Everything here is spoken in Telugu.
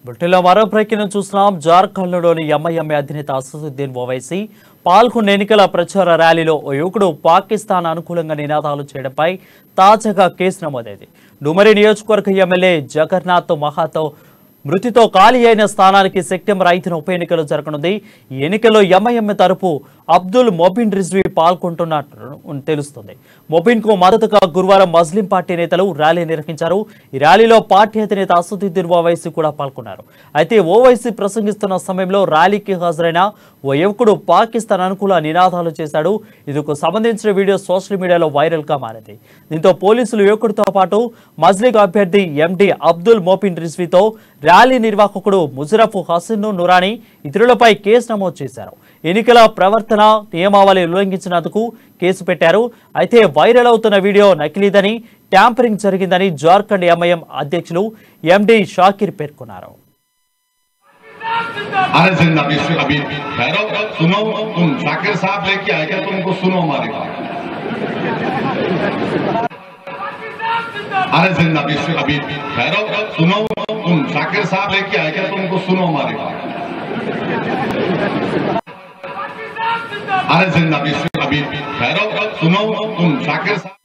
బుల్టెన్లో మరో బ్రేకింగ్ చూస్తున్నాం. జార్ఖండ్లోని ఎంఐఎం అధినేత అసదుద్దీన్ ఓవైసీ పాల్గొన్న ఎన్నికల ప్రచార ర్యాలీలో ఓ యువకుడు పాకిస్తాన్ అనుకూలంగా నినాదాలు చేయడంపై తాజాగా కేసు నమోదైంది. డుమరి నియోజకవర్గ ఎమ్మెల్యే జగన్నాథ్ మహాతో మృతితో ఖాళీ అయిన స్థానానికి సెప్టెంబర్ 5న ఉప ఎన్నికలు జరగనుంది. ఈ ఎన్నికల్లో ఎంఐఎం తరపు అబ్దుల్ మొబిన్ రిజ్వీ పాల్గొంటున్నట్టు తెలుస్తుంది. మొబిన్ కు మద్దతుగా గురువారం మజ్లిం పార్టీ నేతలు ర్యాలీ నిర్వహించారు. ఈ ర్యాలీలో పార్టీ అధినేత అసదుద్దీన్ ఓవైసీ కూడా పాల్గొన్నారు. అయితే ఓవైసీ ప్రసంగిస్తున్న సమయంలో ర్యాలీకి హాజరైన ఓ యువకుడు పాకిస్తాన్ అనుకూల నినాదాలు చేశాడు. ఇందుకు సంబంధించిన వీడియో సోషల్ మీడియాలో వైరల్ గా మారింది. దీంతో పోలీసులు యువకుడితో పాటు మజ్లిం అభ్యర్థి ఎండి అబ్దుల్ మొబిన్ రిజ్వీతో ర్యాలీ నిర్వాహకుడు ముజరఫ్ హసన్ నురానీ ఇతరులపై కేసు నమోదు చేశారు. ఎన్నికల ప్రవర్తన నియమావళి ఉల్లంఘించినందుకు కేసు పెట్టారు. అయితే వైరల్ అవుతున్న వీడియో నకిలీదని, ట్యాంపరింగ్ జరిగిందని జార్ఖండ్ ఎంఐఎం అధ్యక్షులు ఎండి షాకిర్ పేర్కొన్నారు. अरे जिंदा अभी ठहरो, सुनो, तुम शाकिर साहब लेके आएगा, तुमको सुनो हमारी बात। अरे जिंदा अभी ठहरो, सुनो, तुम शाकिर साहब लेके आएगा, तुमको सुनो हमारी बात। अरे जिंदा अभी ठहरो, सुनो, तुम शाकिर साहब